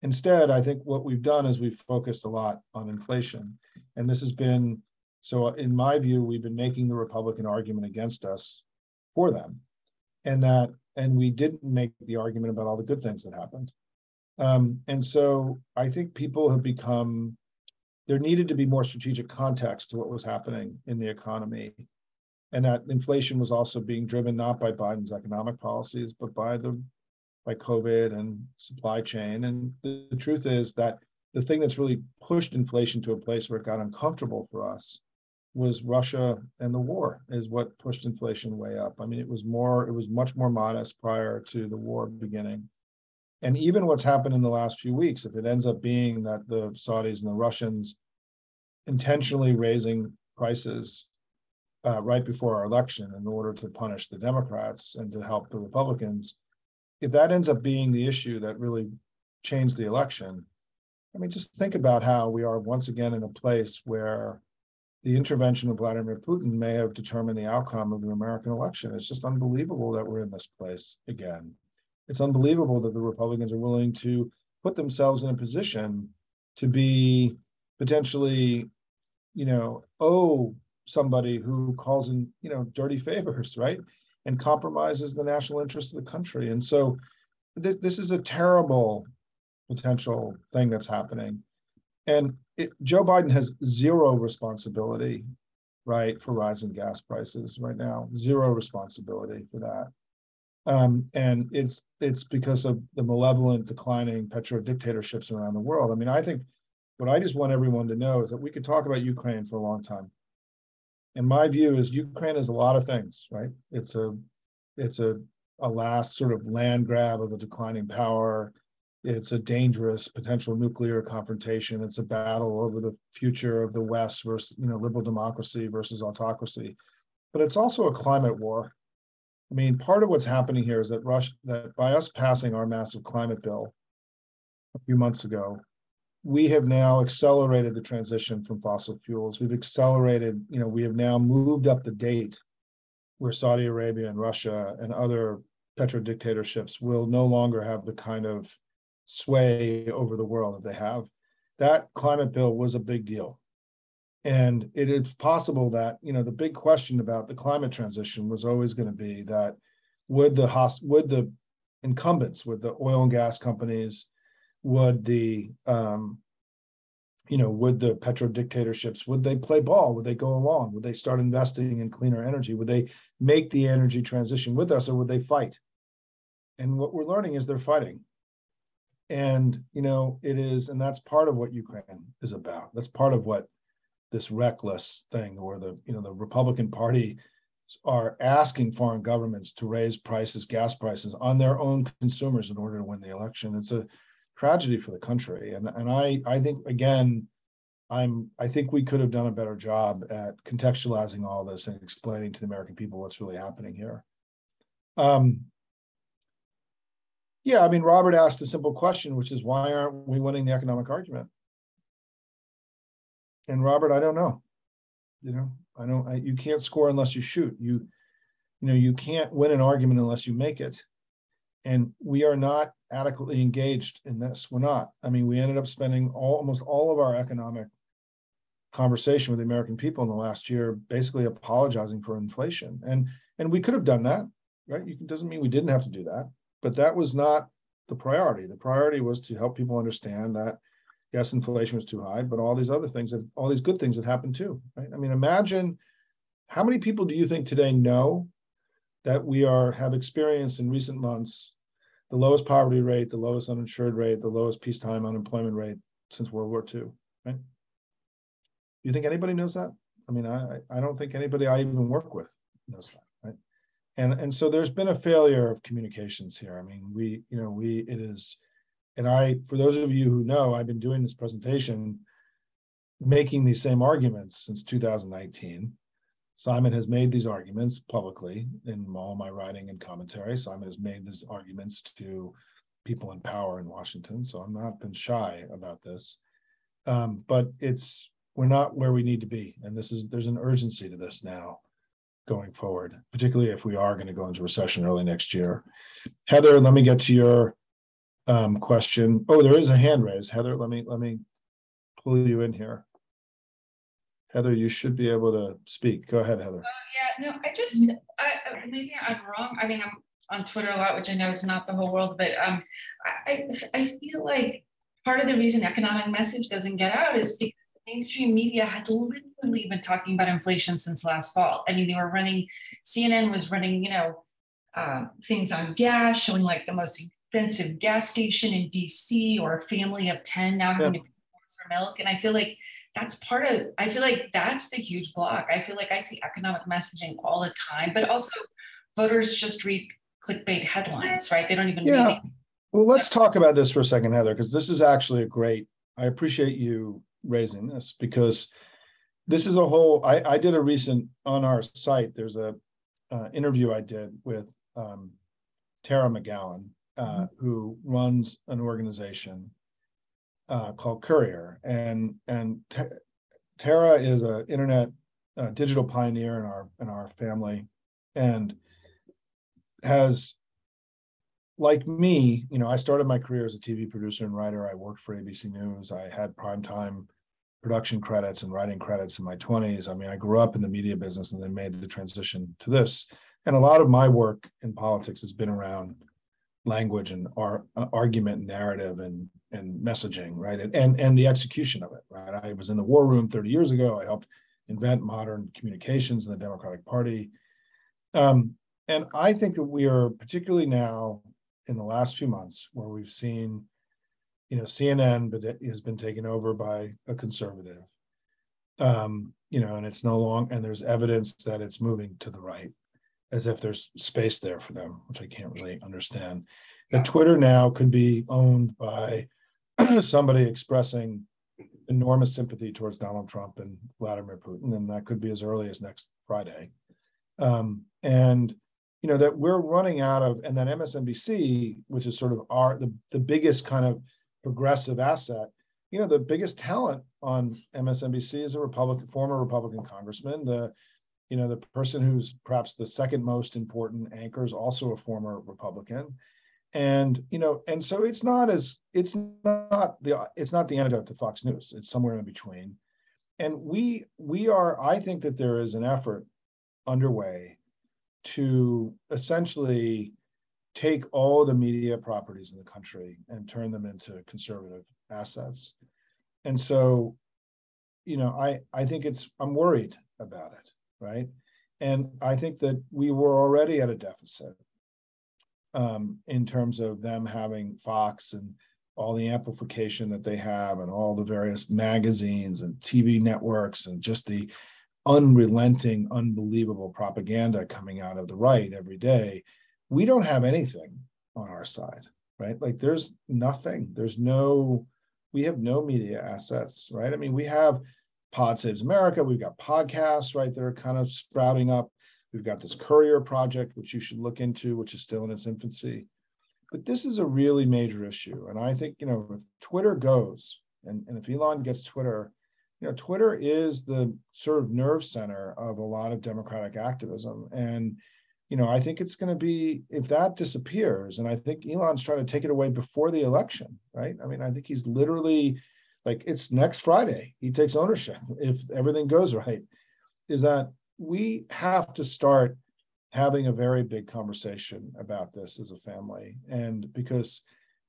Instead, I think what we've done is we've focused a lot on inflation. And this has been, so in my view, we've been making the Republican argument against us for them. And we didn't make the argument about all the good things that happened. And so I think people have become, there needed to be more strategic context to what was happening in the economy. And that inflation was also being driven not by Biden's economic policies, but by COVID and supply chain. And the truth is that the thing that's really pushed inflation to a place where it got uncomfortable for us was Russia and the war is what pushed inflation way up. It was much more modest prior to the war beginning. And even what's happened in the last few weeks, if it ends up being that the Saudis and the Russians intentionally raising prices right before our election in order to punish the Democrats and to help the Republicans, if that ends up being the issue that really changed the election, just think about how we are once again in a place where the intervention of Vladimir Putin may have determined the outcome of the American election. It's just unbelievable that we're in this place again. It's unbelievable that the Republicans are willing to put themselves in a position to be potentially, owe somebody who calls in, dirty favors, right? And compromises the national interest of the country. And so this is a terrible potential thing that's happening. And Joe Biden has zero responsibility, right, for rising gas prices right now. Zero responsibility for that. And it's because of the malevolent declining petro dictatorships around the world. I mean, I think what I just want everyone to know is that we could talk about Ukraine for a long time. And my view is Ukraine is a lot of things, right? It's a last sort of land grab of a declining power. It's a dangerous potential nuclear confrontation. It's a battle over the future of the West versus, liberal democracy versus autocracy. But it's also a climate war. I mean, part of what's happening here is that that by us passing our massive climate bill a few months ago, we have now accelerated the transition from fossil fuels. We've accelerated, we have now moved up the date where Saudi Arabia and Russia and other petro dictatorships will no longer have the kind of sway over the world that they have. That climate bill was a big deal. And it is possible that, the big question about the climate transition was always going to be that would the incumbents, would the oil and gas companies, would the petro dictatorships, would they play ball? Would they go along? Would they start investing in cleaner energy? Would they make the energy transition with us, or would they fight? And what we're learning is they're fighting. And, and that's part of what Ukraine is about. That's part of what this reckless thing, or the Republican Party are asking foreign governments to raise prices, gas prices on their own consumers in order to win the election. It's a tragedy for the country. And I think, again, I think we could have done a better job at contextualizing all this and explaining to the American people what's really happening here. Yeah, I mean, Robert asked a simple question, which is, why aren't we winning the economic argument? And Robert, I don't know. You can't score unless you shoot. You can't win an argument unless you make it. And we are not adequately engaged in this. We're not. I mean, we ended up spending almost all of our economic conversation with the American people in the last year basically apologizing for inflation. And we could have done that, right? It doesn't mean we didn't have to do that, but that was not the priority. The priority was to help people understand that, yes, inflation was too high, but all these other things, all these good things that happened too, right? I mean, imagine how many people do you think today know that we have experienced in recent months the lowest poverty rate, the lowest uninsured rate, the lowest peacetime unemployment rate since World War II, right? Do you think anybody knows that? I mean, I don't think anybody I even work with knows that, right? And so there's been a failure of communications here. I mean, for those of you who know, I've been doing this presentation, making these same arguments since 2019. Simon has made these arguments publicly in all my writing and commentary. Simon has made these arguments to people in power in Washington. So I'm not been shy about this. But we're not where we need to be. And there's an urgency to this now going forward, particularly if we are going to go into recession early next year. Heather, let me get to your question. Oh, there is a hand raised. Heather, let me pull you in here. Heather, you should be able to speak. Go ahead, Heather. Yeah, no, maybe I'm wrong. I mean, I'm on Twitter a lot, which I know is not the whole world, but I feel like part of the reason the economic message doesn't get out is because the mainstream media had literally been talking about inflation since last fall. I mean, CNN was running, things on gas, showing like the most expensive gas station in DC, or a family of 10 now having to pay more for milk. And I feel like that's the huge block. I feel like I see economic messaging all the time, but also voters just read clickbait headlines, right? They don't even read it. Well, let's talk about this for a second, Heather, because this is actually I appreciate you raising this, because this is I did a recent, on our site, there's a interview I did with Tara McGowan, who runs an organization called Courier, and Tara is an internet digital pioneer in our family, and has, like me, I started my career as a TV producer and writer. I worked for ABC News. I had primetime production credits and writing credits in my 20s. I mean, I grew up in the media business and then made the transition to this. And a lot of my work in politics has been around language and argument and narrative and messaging, right? And the execution of it, right? I was in the war room 30 years ago. I helped invent modern communications in the Democratic Party. And I think that we are particularly now in the last few months where we've seen, CNN, but it has been taken over by a conservative, and it's no longer, and there's evidence that it's moving to the right, as if there's space there for them, which I can't really understand. That Twitter now could be owned by somebody expressing enormous sympathy towards Donald Trump and Vladimir Putin, and that could be as early as next Friday. And that we're running out of, and then MSNBC, which is sort of the biggest kind of progressive asset, the biggest talent on MSNBC is a former Republican congressman. The person who's perhaps the second most important anchor is also a former Republican. And so it's not the antidote to Fox News. It's somewhere in between. And I think that there is an effort underway to essentially take all the media properties in the country and turn them into conservative assets. And so, I think I'm worried about it, right? And I think that we were already at a deficit in terms of them having Fox and all the amplification that they have and all the various magazines and TV networks and just the unrelenting, unbelievable propaganda coming out of the right every day. We don't have anything on our side, right? Like there's nothing. We have no media assets, right? I mean, we have Pod Saves America. We've got podcasts, right? That are kind of sprouting up. We've got this Courier project, which you should look into, which is still in its infancy. But this is a really major issue. And I think, if Twitter goes, and if Elon gets Twitter, Twitter is the sort of nerve center of a lot of democratic activism. And, I think it's going to be, if that disappears, and I think Elon's trying to take it away before the election, right? I mean, I think he's literally it's next Friday. He takes ownership if everything goes right, is that we have to start having a very big conversation about this as a family. And because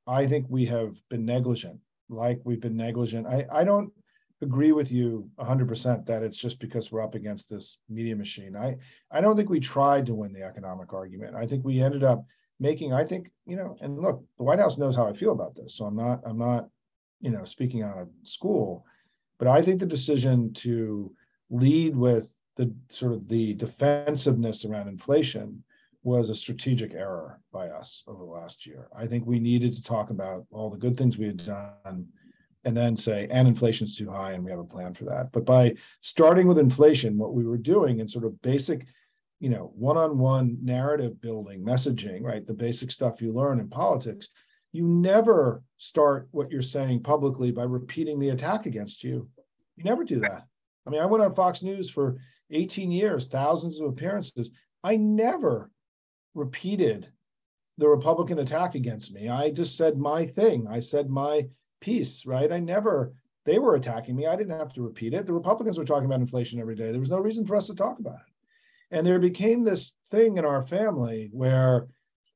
I think we have been negligent, I don't agree with you 100% that it's just because we're up against this media machine. I don't think we tried to win the economic argument. I think we ended up making, and look, the White House knows how I feel about this. So I'm not, speaking out of school, but I think the decision to lead with the sort of the defensiveness around inflation was a strategic error by us over the last year. I think we needed to talk about all the good things we had done and then say, and inflation's too high and we have a plan for that. But by starting with inflation, what we were doing in sort of basic, one-on-one narrative building, messaging, right? The basic stuff you learn in politics, you never start what you're saying publicly by repeating the attack against you. You never do that. I mean, I went on Fox News for 18 years, thousands of appearances. I never repeated the Republican attack against me. I just said my thing. I said my piece, right? They were attacking me. I didn't have to repeat it. The Republicans were talking about inflation every day. There was no reason for us to talk about it. And there became this thing in our family where,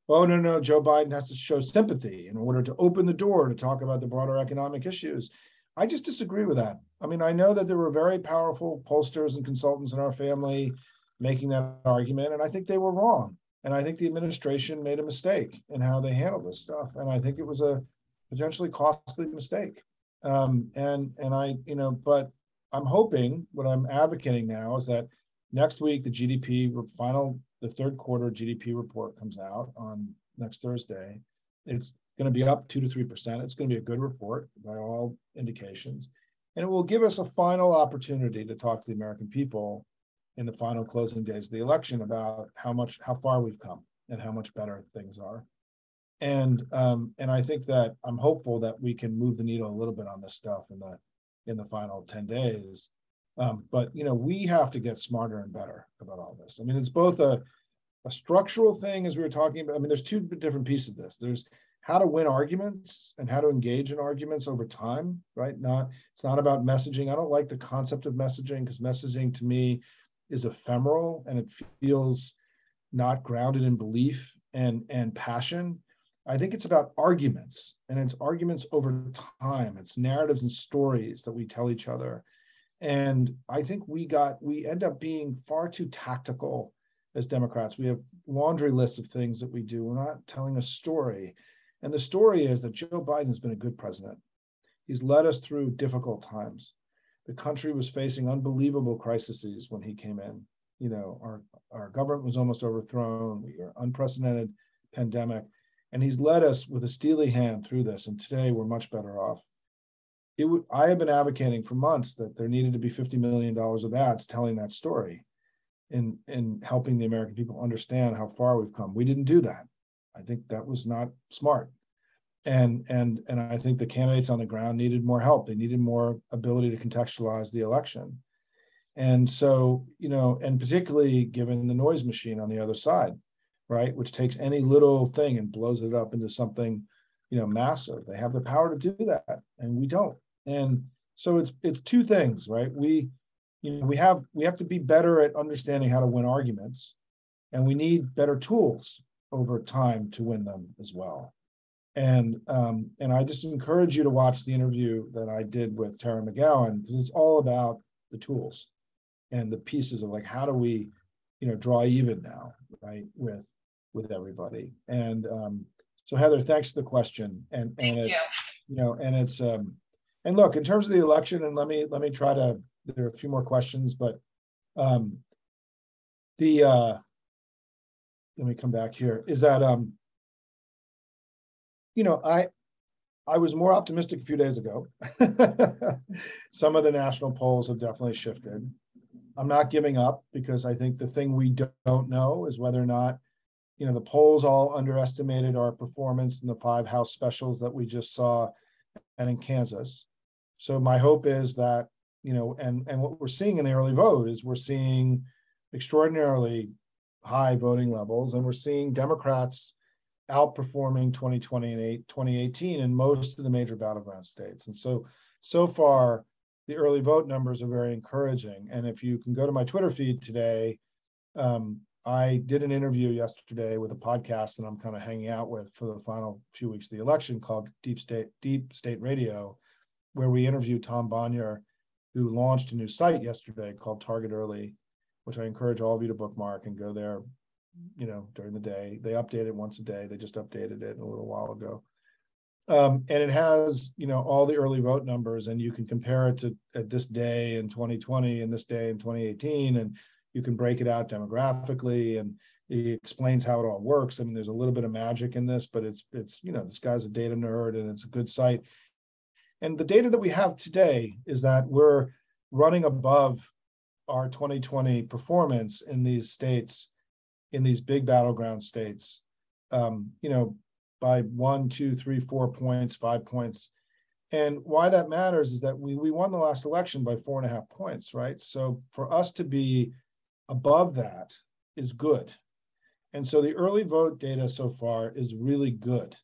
oh, no, Joe Biden has to show sympathy in order to open the door to talk about the broader economic issues. I just disagree with that. I mean, I know that there were very powerful pollsters and consultants in our family making that argument, and I think they were wrong. And I think the administration made a mistake in how they handled this stuff. And I think it was a potentially costly mistake. But I'm hoping, what I'm advocating now is that next week, the third quarter GDP report comes out on next Thursday. It's going to be up 2 to 3%. It's going to be a good report by all indications. And it will give us a final opportunity to talk to the American people in the final closing days of the election about how far we've come and how much better things are. And I think that I'm hopeful that we can move the needle a little bit on this stuff in the final 10 days. But we have to get smarter and better about all this. I mean, it's both a structural thing, as we were talking about. I mean, there's two different pieces of this. There's how to win arguments and how to engage in arguments over time, right? It's not about messaging. I don't like the concept of messaging because messaging to me is ephemeral and it feels not grounded in belief and passion. I think it's about arguments, and it's arguments over time. It's narratives and stories that we tell each other. And I think we end up being far too tactical as Democrats. We have laundry lists of things that we do. We're not telling a story. And the story is that Joe Biden has been a good president. He's led us through difficult times. The country was facing unbelievable crises when he came in. You know, our government was almost overthrown. We were unprecedented pandemic. And he's led us with a steely hand through this. And today we're much better off. I have been advocating for months that there needed to be $50 million of ads telling that story in helping the American people understand how far we've come. We didn't do that. I think that was not smart. And I think the candidates on the ground needed more help. They needed more ability to contextualize the election. And so, you know, and particularly given the noise machine on the other side, right, which takes any little thing and blows it up into something, you know, massive. They have the power to do that, and we don't. And so it's two things, right? We have to be better at understanding how to win arguments, and we need better tools over time to win them as well. And I just encourage you to watch the interview that I did with Tara McGowan, because it's all about the tools and the pieces of like, how do we, you know, draw even now, right, with everybody. And so Heather, thanks for the question. And it's, you know, and it's and look, in terms of the election, and let me try to, there are a few more questions, but let me come back here, is that you know, I was more optimistic a few days ago. Some of the national polls have definitely shifted. I'm not giving up, because I think the thing we don't know is whether or not, you know, the polls all underestimated our performance in the 5 House specials that we just saw and in Kansas. So my hope is that, you know, and what we're seeing in the early vote is we're seeing extraordinarily high voting levels, and we're seeing Democrats outperforming 2020 and 2018 in most of the major battleground states. And so far, the early vote numbers are very encouraging. And if you can go to my Twitter feed today, I did an interview yesterday with a podcast that I'm kind of hanging out with for the final few weeks of the election called Deep State Radio, where we interviewed Tom Bonnier, who launched a new site yesterday called Target Early, which I encourage all of you to bookmark and go there, you know, during the day. They update it once a day. They just updated it a little while ago. And it has, you know, all the early vote numbers, and you can compare it to at this day in 2020 and this day in 2018, and you can break it out demographically, and he explains how it all works. I mean, there's a little bit of magic in this, but it's you know, this guy's a data nerd, and it's a good site. And the data that we have today is that we're running above our 2020 performance in these states, in these big battleground states, you know, by 1, 2, 3, 4 points, 5 points. And why that matters is that we won the last election by 4.5 points, right? So for us to be above that is good. And so the early vote data so far is really good.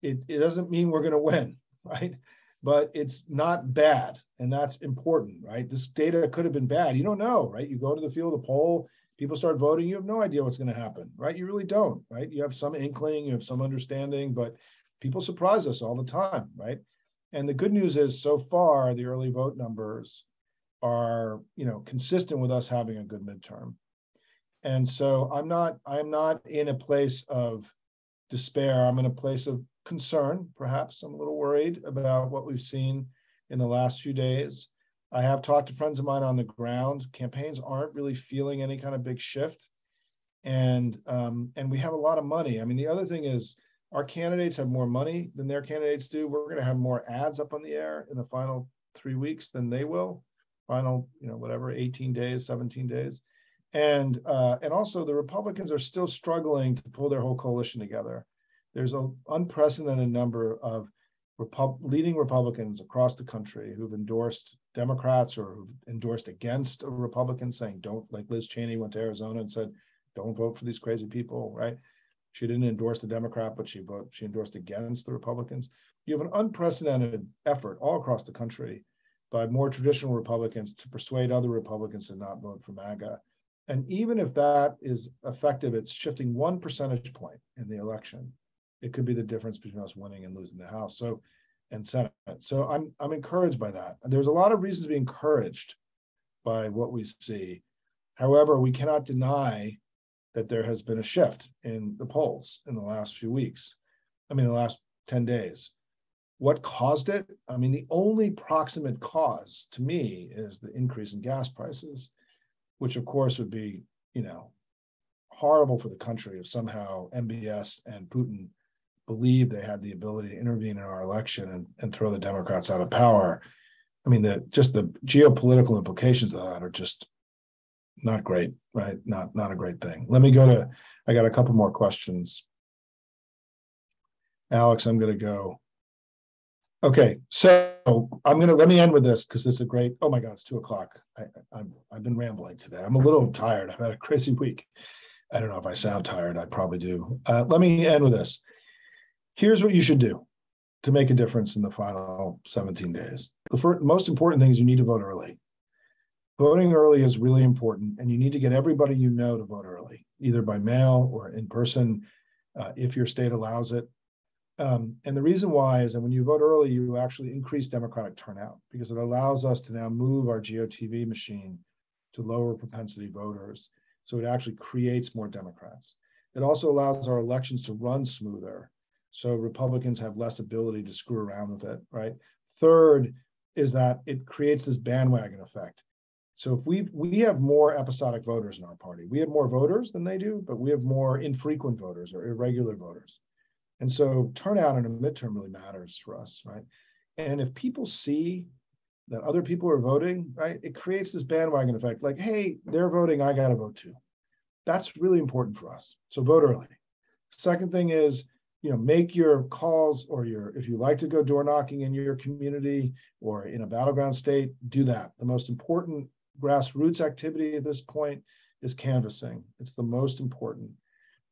It doesn't mean we're going to win, right? But it's not bad, and that's important, right? This data could have been bad. You don't know, right? You go to the field of poll, people start voting, you have no idea what's going to happen, right? You really don't, right? You have some inkling, you have some understanding, but people surprise us all the time, right? And the good news is, so far, the early vote numbers are, you know, consistent with us having a good midterm. And so I'm not in a place of despair. I'm in a place of concern, perhaps. I'm a little worried about what we've seen in the last few days. I have talked to friends of mine on the ground. Campaigns aren't really feeling any kind of big shift. And we have a lot of money. I mean, the other thing is our candidates have more money than their candidates do. We're going to have more ads up on the air in the final 3 weeks than they will. Final, you know, whatever, 18 days, 17 days. And also the Republicans are still struggling to pull their whole coalition together. There's an unprecedented number of leading Republicans across the country who've endorsed Democrats or who've endorsed against a Republican, saying don't, like Liz Cheney went to Arizona and said, don't vote for these crazy people, right? She didn't endorse the Democrat, but she endorsed against the Republicans. You have an unprecedented effort all across the country by more traditional Republicans to persuade other Republicans to not vote for MAGA. And even if that is effective, it's shifting 1 percentage point in the election. It could be the difference between us winning and losing the House. So, and Senate. So I'm encouraged by that. There's a lot of reasons to be encouraged by what we see. However, we cannot deny that there has been a shift in the polls in the last few weeks. I mean, the last 10 days. What caused it? I mean, the only proximate cause to me is the increase in gas prices, which of course would be, horrible for the country if somehow MBS and Putin believed they had the ability to intervene in our election and throw the Democrats out of power. I mean, the geopolitical implications of that are just not great, right? Not a great thing. Let me go to, I got a couple more questions. Alex, I'm going to go. Okay, so let me end with this because it's a great, oh my God, it's 2:00. I've been rambling today. I'm a little tired. I've had a crazy week. I don't know if I sound tired. I probably do. Let me end with this. Here's what you should do to make a difference in the final 17 days. The most important thing is you need to vote early. Voting early is really important, and you need to get everybody you know to vote early, either by mail or in person, if your state allows it. And the reason why is that when you vote early, you actually increase Democratic turnout because it allows us to now move our GOTV machine to lower propensity voters. So it actually creates more Democrats. It also allows our elections to run smoother. So Republicans have less ability to screw around with it, right? Third is that it creates this bandwagon effect. So if we have more episodic voters in our party, we have more voters than they do, but we have more infrequent voters or irregular voters. And so turnout in a midterm really matters for us, right? And if people see that other people are voting, right, it creates this bandwagon effect, like, hey, they're voting, I gotta vote too. That's really important for us. So vote early. Second thing is, make your calls or if you like to go door knocking in your community or in a battleground state, do that. The most important grassroots activity at this point is canvassing. It's the most important.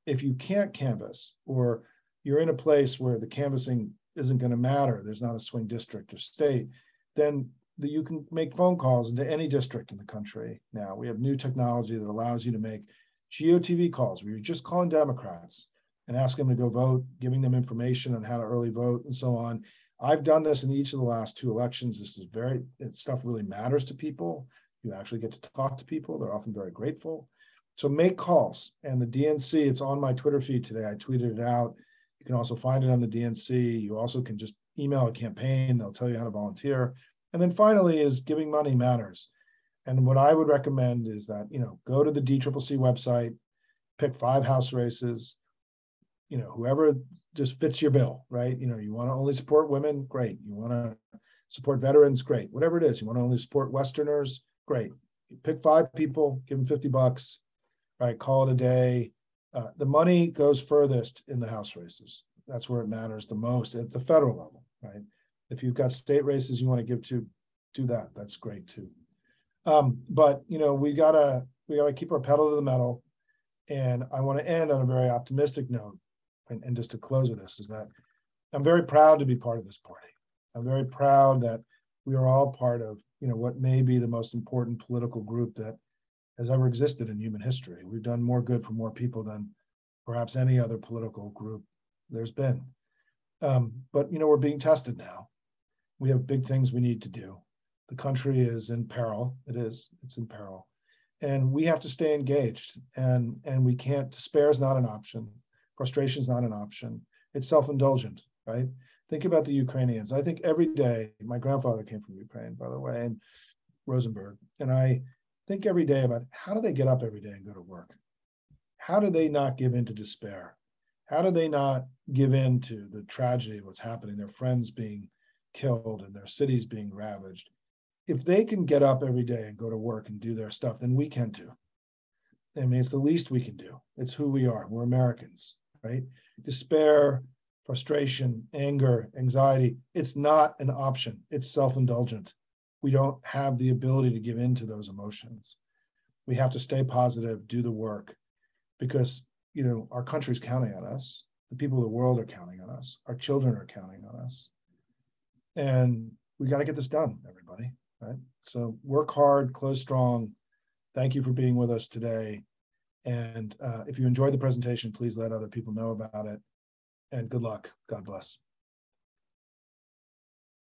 If you can't canvass or you're in a place where the canvassing isn't going to matter, there's not a swing district or state, then you can make phone calls into any district in the country. Now we have new technology that allows you to make GOTV calls where you're just calling Democrats and ask them to go vote, giving them information on how to early vote and so on. I've done this in each of the last 2 elections. This is stuff really matters to people. You actually get to talk to people. They're often very grateful. So make calls. And the DNC, it's on my Twitter feed today. I tweeted it out. You can also find it on the DNC. You also can just email a campaign. They'll tell you how to volunteer. And then finally is giving money matters. And what I would recommend is that, go to the DCCC website, pick 5 House races, whoever just fits your bill, right? You want to only support women, great. You want to support veterans, great. Whatever it is, you want to only support Westerners, great. You pick 5 people, give them $50, right? Call it a day. The money goes furthest in the House races. That's where it matters the most at the federal level, right? If you've got state races you want to give to, do that. That's great too. But we gotta keep our pedal to the metal. And I want to end on a very optimistic note. And just to close with this is that I'm very proud to be part of this party. I'm very proud that we are all part of, what may be the most important political group that has ever existed in human history. We've done more good for more people than perhaps any other political group there's been. But we're being tested now. We have big things we need to do. The country is in peril. It's in peril. And we have to stay engaged. And we can't, despair is not an option. Frustration is not an option. It's self-indulgent, right? Think about the Ukrainians. I think every day, my grandfather came from Ukraine, by the way, and Rosenberg. And I think every day about how do they get up every day and go to work? How do they not give in to despair? How do they not give in to the tragedy of what's happening, their friends being killed and their cities being ravaged? If they can get up every day and go to work and do their stuff, then we can too. I mean, it's the least we can do. It's who we are. We're Americans, right? Despair, frustration, anger, anxiety, it's not an option. It's self-indulgent. We don't have the ability to give in to those emotions. We have to stay positive, do the work, because our country's counting on us. The people of the world are counting on us. Our children are counting on us. And we got to get this done, everybody, right? So work hard, close strong. Thank you for being with us today. And if you enjoyed the presentation, please let other people know about it. and good luck. God bless.